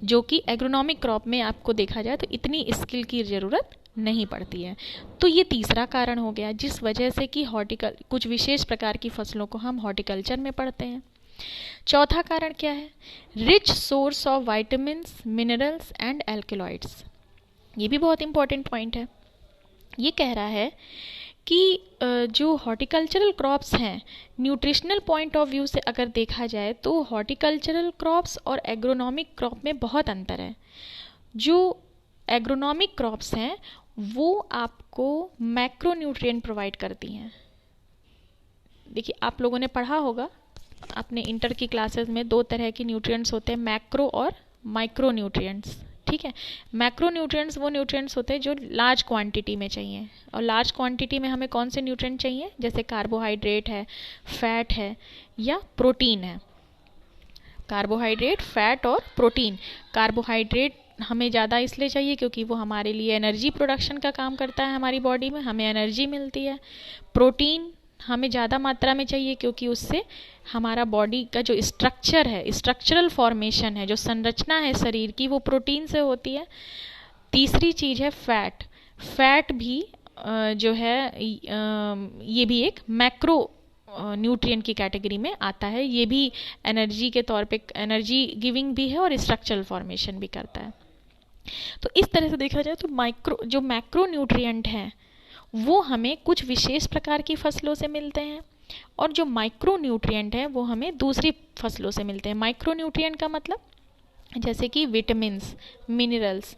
A: जो कि एग्रोनॉमिक क्रॉप में आपको देखा जाए तो इतनी स्किल की ज़रूरत नहीं पड़ती है। तो ये तीसरा कारण हो गया जिस वजह से कि कुछ विशेष प्रकार की फसलों को हम हॉर्टिकल्चर में पढ़ते हैं। चौथा कारण क्या है? Rich source of vitamins, minerals and alkaloids. ये भी बहुत इंपॉर्टेंट पॉइंट है। ये कह रहा है कि जो हॉर्टिकल्चरल क्रॉप्स हैं, न्यूट्रिशनल पॉइंट ऑफ व्यू से अगर देखा जाए तो हॉर्टिकल्चरल क्रॉप्स और एग्रोनॉमिक क्रॉप में बहुत अंतर है। जो एग्रोनॉमिक क्रॉप्स हैं वो आपको मैक्रो न्यूट्रिएंट प्रोवाइड करती हैं। देखिए, आप लोगों ने पढ़ा होगा अपने इंटर की क्लासेस में, दो तरह के न्यूट्रिएंट्स होते हैं, मैक्रो और माइक्रो न्यूट्रिएंट्स। ठीक है, मैक्रो न्यूट्रिएंट्स वो न्यूट्रिएंट्स होते हैं जो लार्ज क्वांटिटी में चाहिए, और लार्ज क्वांटिटी में हमें कौन से न्यूट्रिएंट चाहिए? जैसे कार्बोहाइड्रेट है, फैट है या प्रोटीन है। कार्बोहाइड्रेट, फैट और प्रोटीन। कार्बोहाइड्रेट हमें ज़्यादा इसलिए चाहिए क्योंकि वो हमारे लिए एनर्जी प्रोडक्शन का काम करता है, हमारी बॉडी में हमें एनर्जी मिलती है। प्रोटीन हमें ज़्यादा मात्रा में चाहिए क्योंकि उससे हमारा बॉडी का जो स्ट्रक्चर है, स्ट्रक्चरल फॉर्मेशन है, जो संरचना है शरीर की, वो प्रोटीन से होती है। तीसरी चीज़ है फैट। फैट भी जो है ये भी एक मैक्रो न्यूट्रिएंट की कैटेगरी में आता है। ये भी एनर्जी के तौर पे एनर्जी गिविंग भी है और स्ट्रक्चरल फॉर्मेशन भी करता है। तो इस तरह से देखा जाए तो जो मैक्रो न्यूट्रिएंट हैं वो हमें कुछ विशेष प्रकार की फसलों से मिलते हैं, और जो माइक्रो न्यूट्रिएंट हैं वो हमें दूसरी फसलों से मिलते हैं। माइक्रो न्यूट्रिएंट का मतलब जैसे कि विटामिन्स, मिनरल्स,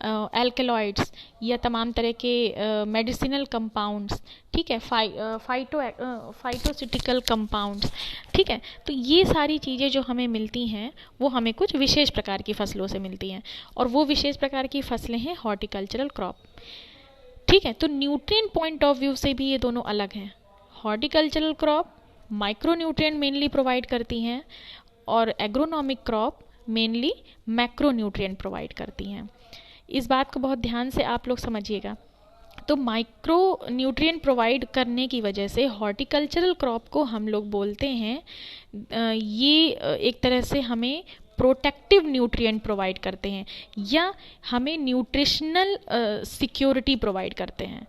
A: एल्कलॉइड्स या तमाम तरह के मेडिसिनल कंपाउंड्स, ठीक है, फाइटोसिटिकल कंपाउंड्स, ठीक है। तो ये सारी चीज़ें जो हमें मिलती हैं वो हमें कुछ विशेष प्रकार की फसलों से मिलती हैं, और वो विशेष प्रकार की फसलें हैं हॉर्टिकल्चरल क्रॉप, ठीक है। तो न्यूट्रिएंट पॉइंट ऑफ व्यू से भी ये दोनों अलग हैं। Horticultural crop micro nutrient mainly provide करती हैं, और agronomic crop mainly macro nutrient provide करती हैं। इस बात को बहुत ध्यान से आप लोग समझिएगा। तो माइक्रो न्यूट्रिएंट प्रोवाइड करने की वजह से हॉर्टिकल्चरल क्रॉप को हम लोग बोलते हैं, ये एक तरह से हमें प्रोटेक्टिव न्यूट्रिएंट प्रोवाइड करते हैं, या हमें न्यूट्रिशनल सिक्योरिटी प्रोवाइड करते हैं।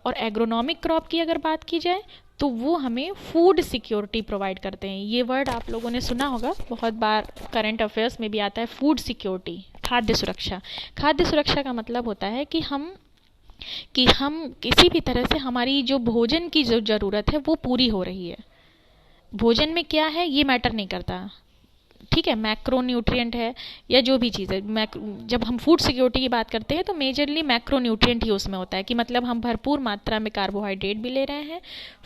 A: और एग्रोनॉमिक क्रॉप की अगर बात की जाए तो वो हमें फूड सिक्योरिटी प्रोवाइड करते हैं। ये वर्ड आप लोगों ने सुना होगा, बहुत बार करंट अफेयर्स में भी आता है, फूड सिक्योरिटी, खाद्य सुरक्षा। खाद्य सुरक्षा का मतलब होता है कि हम किसी भी तरह से हमारी जो भोजन की जो ज़रूरत है वो पूरी हो रही है। भोजन में क्या है ये मैटर नहीं करता, ठीक है, मैक्रो न्यूट्रिएंट है या जो भी चीज़ है। जब हम फूड सिक्योरिटी की बात करते हैं तो मेजरली मैक्रो न्यूट्रिएंट ही उसमें होता है, कि मतलब हम भरपूर मात्रा में कार्बोहाइड्रेट भी ले रहे हैं,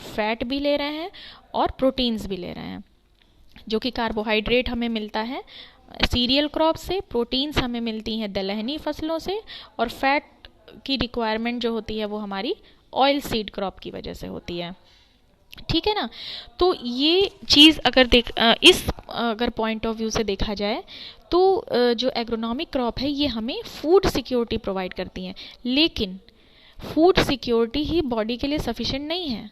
A: फैट भी ले रहे हैं, और प्रोटीन्स भी ले रहे हैं। जो कि कार्बोहाइड्रेट हमें मिलता है सीरियल क्रॉप से, प्रोटीन्स हमें मिलती हैं दलहनी फसलों से, और फैट की रिक्वायरमेंट जो होती है वो हमारी ऑयल सीड क्रॉप की वजह से होती है, ठीक है ना। तो ये चीज़ अगर पॉइंट ऑफ व्यू से देखा जाए तो जो एग्रोनॉमिक क्रॉप है ये हमें फूड सिक्योरिटी प्रोवाइड करती हैं, लेकिन फूड सिक्योरिटी ही बॉडी के लिए सफिशिएंट नहीं है।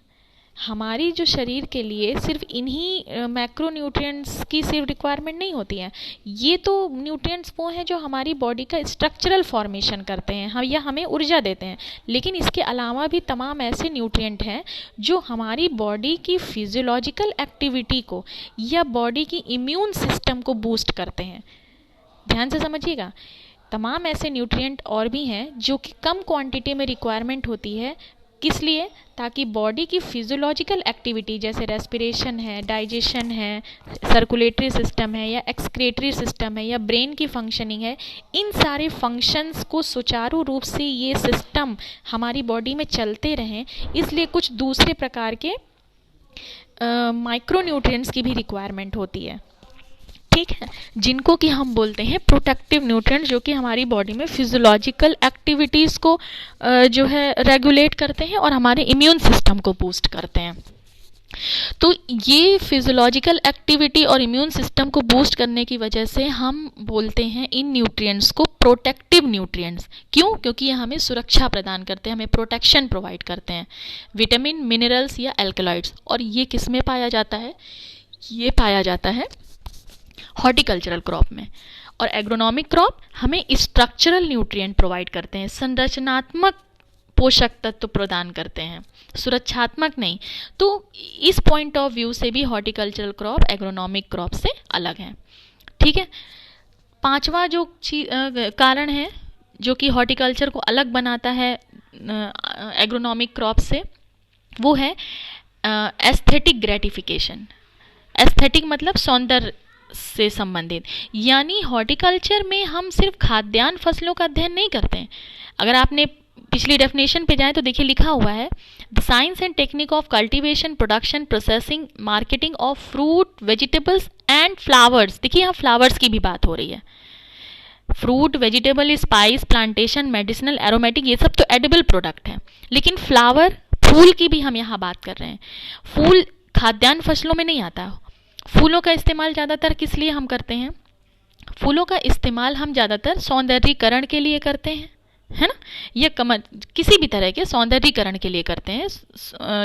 A: हमारी जो शरीर के लिए सिर्फ इन्हीं मैक्रो न्यूट्रिएंट्स की सिर्फ रिक्वायरमेंट नहीं होती है। ये तो न्यूट्रिएंट्स वो हैं जो हमारी बॉडी का स्ट्रक्चरल फॉर्मेशन करते हैं या हमें ऊर्जा देते हैं, लेकिन इसके अलावा भी तमाम ऐसे न्यूट्रिएंट हैं जो हमारी बॉडी की फिजियोलॉजिकल एक्टिविटी को या बॉडी की इम्यून सिस्टम को बूस्ट करते हैं। ध्यान से समझिएगा, तमाम ऐसे न्यूट्रिएंट और भी हैं जो कि कम क्वांटिटी में रिक्वायरमेंट होती है, किस लिए? ताकि बॉडी की फिजियोलॉजिकल एक्टिविटी जैसे रेस्पिरेशन है, डाइजेशन है, सर्कुलेटरी सिस्टम है, या एक्सक्रेटरी सिस्टम है, या ब्रेन की फंक्शनिंग है, इन सारे फंक्शंस को सुचारू रूप से ये सिस्टम हमारी बॉडी में चलते रहें, इसलिए कुछ दूसरे प्रकार के माइक्रो न्यूट्रिएंट्स की भी रिक्वायरमेंट होती है, ठीक है, जिनको कि हम बोलते हैं प्रोटेक्टिव न्यूट्रिएंट्स, जो कि हमारी बॉडी में फिजियोलॉजिकल एक्टिविटीज़ को जो है रेगुलेट करते हैं और हमारे इम्यून सिस्टम को बूस्ट करते हैं। तो ये फिजियोलॉजिकल एक्टिविटी और इम्यून सिस्टम को बूस्ट करने की वजह से हम बोलते हैं इन न्यूट्रिएंट्स को प्रोटेक्टिव न्यूट्रिएंट्स। क्यों? क्योंकि ये हमें सुरक्षा प्रदान करते हैं, हमें प्रोटेक्शन प्रोवाइड करते हैं, विटामिन, मिनरल्स या एल्कलॉइड्स। और ये किस में पाया जाता है? ये पाया जाता है हॉर्टिकल्चरल क्रॉप में। और एग्रोनॉमिक क्रॉप हमें स्ट्रक्चरल न्यूट्रिएंट प्रोवाइड करते हैं, संरचनात्मक पोषक तत्व प्रदान करते हैं, सुरक्षात्मक नहीं। तो इस पॉइंट ऑफ व्यू से भी हॉर्टिकल्चरल क्रॉप एग्रोनॉमिक क्रॉप से अलग है, ठीक है। पांचवा जो कारण है जो कि हॉर्टिकल्चर को अलग बनाता है एग्रोनॉमिक क्रॉप से, वो है एस्थेटिक ग्रेटिफिकेशन। एस्थेटिक मतलब सौंदर्य से संबंधित, यानी हॉर्टिकल्चर में हम सिर्फ खाद्यान्न फसलों का अध्ययन नहीं करते हैं। अगर आपने पिछली डेफिनेशन पे जाएं तो देखिए लिखा हुआ है the science and technique of cultivation, production, processing, marketing of fruit, vegetables and flowers. देखिए यहाँ फ्लावर्स की भी बात हो रही है। Fruit, vegetable, spice, plantation, medicinal, aromatic, ये सब तो एडिबल प्रोडक्ट हैं, लेकिन फ्लावर, फूल की भी हम यहाँ बात कर रहे हैं। फूल खाद्यान्न फसलों में नहीं आता। फूलों का इस्तेमाल ज़्यादातर किस लिए हम करते हैं? फूलों का इस्तेमाल हम ज़्यादातर सौंदर्यीकरण के लिए करते हैं, है ना, या किसी भी तरह के सौंदर्यीकरण के लिए करते हैं,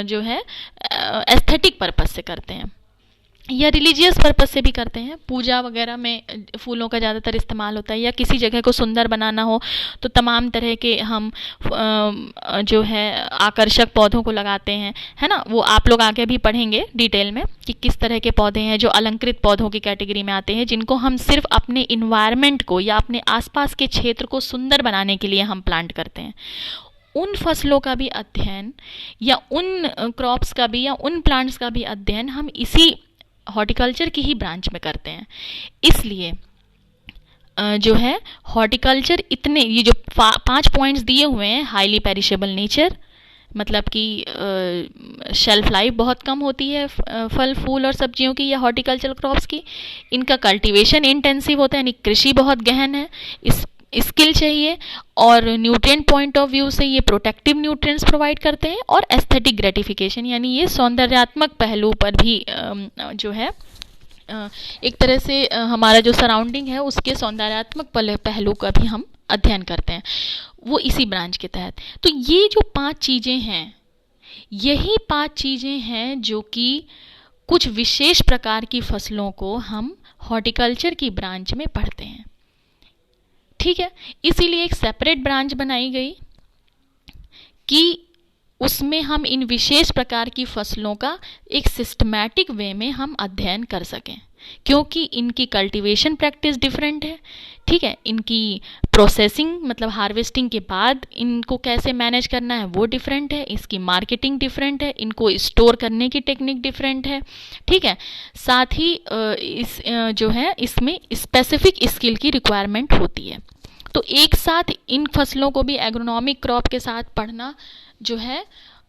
A: जो है एस्थेटिक पर्पस से करते हैं, या रिलीजियस पर्पस से भी करते हैं, पूजा वगैरह में फूलों का ज़्यादातर इस्तेमाल होता है, या किसी जगह को सुंदर बनाना हो तो तमाम तरह के हम जो है आकर्षक पौधों को लगाते हैं, है ना। वो आप लोग आगे भी पढ़ेंगे डिटेल में कि किस तरह के पौधे हैं जो अलंकृत पौधों की कैटेगरी में आते हैं, जिनको हम सिर्फ अपने इन्वायरमेंट को या अपने आसपास के क्षेत्र को सुंदर बनाने के लिए हम प्लांट करते हैं। उन फसलों का भी अध्ययन या उन क्रॉप्स का भी या उन प्लांट्स का भी अध्ययन हम इसी हॉर्टिकल्चर की ही ब्रांच में करते हैं। इसलिए जो है हॉर्टिकल्चर इतने, ये जो 5 पॉइंट्स दिए हुए हैं, हाईली पेरिशेबल नेचर, मतलब कि शेल्फ लाइफ बहुत कम होती है फल फूल और सब्जियों की या हॉर्टिकल्चर क्रॉप्स की, इनका कल्टीवेशन इंटेंसिव होता है, यानी कृषि बहुत गहन है, इस स्किल चाहिए, और न्यूट्रिएंट पॉइंट ऑफ व्यू से ये प्रोटेक्टिव न्यूट्रिएंट्स प्रोवाइड करते हैं, और एस्थेटिक ग्रेटिफिकेशन, यानी ये सौंदर्यात्मक पहलू पर भी जो है एक तरह से हमारा जो सराउंडिंग है उसके सौंदर्यात्मक पहलू का भी हम अध्ययन करते हैं, वो इसी ब्रांच के तहत। तो ये जो 5 चीज़ें हैं, यही 5 चीज़ें हैं जो कि कुछ विशेष प्रकार की फसलों को हम हॉर्टिकल्चर की ब्रांच में पढ़ते हैं, ठीक है। इसीलिए एक सेपरेट ब्रांच बनाई गई कि उसमें हम इन विशेष प्रकार की फसलों का एक सिस्टमैटिक वे में हम अध्ययन कर सकें, क्योंकि इनकी कल्टीवेशन प्रैक्टिस डिफरेंट है, ठीक है। इनकी प्रोसेसिंग मतलब हार्वेस्टिंग के बाद इनको कैसे मैनेज करना है वो डिफरेंट है, इसकी मार्केटिंग डिफरेंट है, इनको स्टोर करने की टेक्निक डिफरेंट है, ठीक है। साथ ही इस जो है इसमें स्पेसिफिक स्किल की रिक्वायरमेंट होती है। तो एक साथ इन फसलों को भी एग्रोनॉमिक क्रॉप के साथ पढ़ना जो है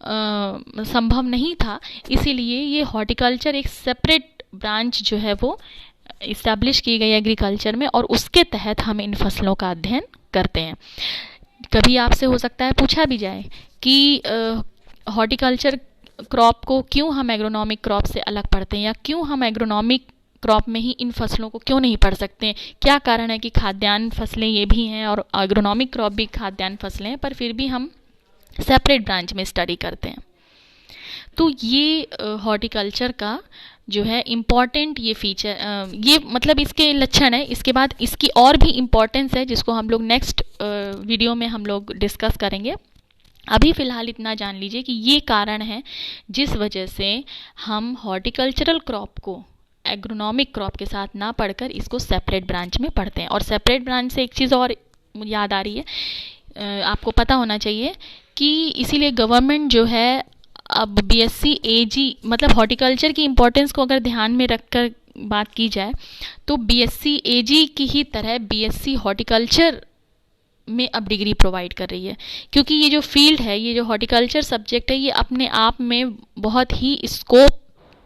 A: संभव नहीं था, इसीलिए ये हॉर्टिकल्चर एक सेपरेट ब्रांच जो है वो इस्टेब्लिश की गई एग्रीकल्चर में, और उसके तहत हम इन फसलों का अध्ययन करते हैं। कभी आपसे हो सकता है पूछा भी जाए कि हॉर्टिकल्चर क्रॉप को क्यों हम एग्रोनॉमिक क्रॉप से अलग पढ़ते हैं, या क्यों हम एग्रोनॉमिक क्रॉप में ही इन फसलों को क्यों नहीं पढ़ सकते हैं, क्या कारण है कि खाद्यान्न फसलें ये भी हैं और एग्रोनॉमिक क्रॉप भी खाद्यान्न फसलें हैं, पर फिर भी हम सेपरेट ब्रांच में स्टडी करते हैं। तो ये हॉर्टिकल्चर का जो है इम्पॉर्टेंट ये फीचर, ये मतलब इसके लक्षण है। इसके बाद इसकी और भी इम्पॉर्टेंस है जिसको हम लोग नेक्स्ट वीडियो में हम लोग डिस्कस करेंगे। अभी फ़िलहाल इतना जान लीजिए कि ये कारण है जिस वजह से हम हॉर्टिकल्चरल क्रॉप को एग्रोनॉमिक क्रॉप के साथ ना पढ़कर इसको सेपरेट ब्रांच में पढ़ते हैं। और सेपरेट ब्रांच से एक चीज़ और याद आ रही है, आपको पता होना चाहिए कि इसीलिए गवर्नमेंट जो है अब बीएससी एजी मतलब हॉर्टिकल्चर की इम्पोर्टेंस को अगर ध्यान में रखकर बात की जाए तो बीएससी एजी की ही तरह बीएससी हॉर्टिकल्चर में अब डिग्री प्रोवाइड कर रही है, क्योंकि ये जो फील्ड है, ये जो हॉर्टिकल्चर सब्जेक्ट है, ये अपने आप में बहुत ही स्कोप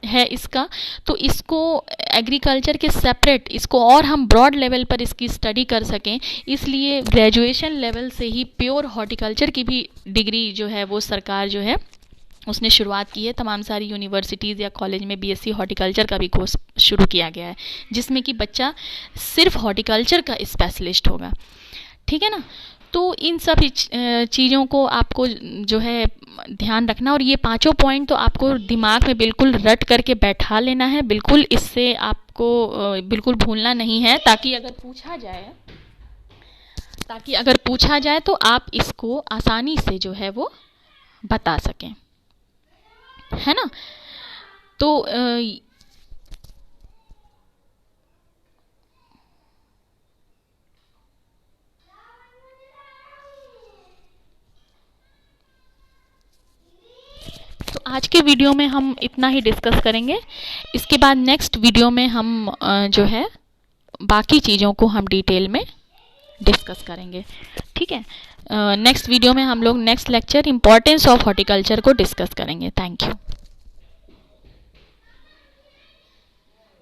A: है इसका। तो इसको एग्रीकल्चर के सेपरेट, इसको और हम ब्रॉड लेवल पर इसकी स्टडी कर सकें, इसलिए ग्रेजुएशन लेवल से ही प्योर हॉर्टिकल्चर की भी डिग्री जो है वो सरकार जो है उसने शुरुआत की है। तमाम सारी यूनिवर्सिटीज़ या कॉलेज में बीएससी हॉर्टिकल्चर का भी कोर्स शुरू किया गया है, जिसमें कि बच्चा सिर्फ हॉर्टिकल्चर का स्पेशलिस्ट होगा, ठीक है ना। तो इन सब चीज़ों को आपको जो है ध्यान रखना, और ये 5 पॉइंट तो आपको दिमाग में बिल्कुल रट करके बैठा लेना है, बिल्कुल इससे आपको बिल्कुल भूलना नहीं है, ताकि अगर पूछा जाए तो आप इसको आसानी से जो है वो बता सकें, है ना। तो आज के वीडियो में हम इतना ही डिस्कस करेंगे। इसके बाद नेक्स्ट वीडियो में हम जो है बाकी चीज़ों को हम डिटेल में डिस्कस करेंगे, ठीक है। नेक्स्ट वीडियो में हम लोग next lecture importance of horticulture को डिस्कस करेंगे। Thank you.